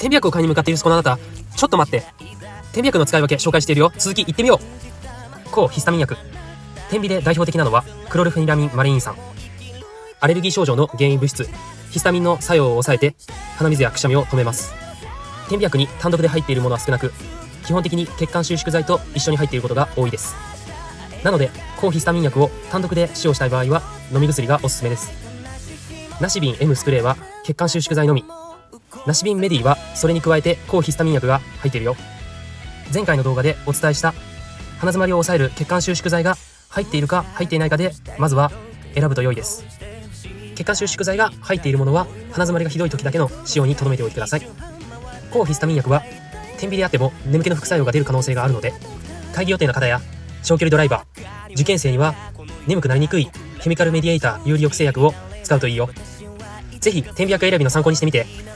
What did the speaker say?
点鼻薬を買いに向かっているそこのあなた、ちょっと待って。点鼻薬の使い分け紹介しているよ。続き行ってみよう。抗ヒスタミン薬。点鼻で代表的なのはクロルフェニラミンマレイン酸。アレルギー症状の原因物質ヒスタミンの作用を抑えて鼻水やくしゃみを止めます。点鼻薬に単独で入っているものは少なく、基本的に血管収縮剤と一緒に入っていることが多いです。なので抗ヒスタミン薬を単独で使用したい場合は飲み薬がおすすめです。ナシビン M スプレーは血管収縮剤のみ、ナシビンメディはそれに加えて抗ヒスタミン薬が入っているよ。前回の動画でお伝えした鼻詰まりを抑える血管収縮剤が入っているか入っていないかでまずは選ぶと良いです。血管収縮剤が入っているものは鼻詰まりがひどい時だけの使用に留めておいてください。抗ヒスタミン薬は点鼻であっても眠気の副作用が出る可能性があるので、会議予定の方や長距離ドライバー、受験生には眠くなりにくいケミカルメディエーター有利抑制薬を使うといいよ。ぜひ点鼻薬選びの参考にしてみて。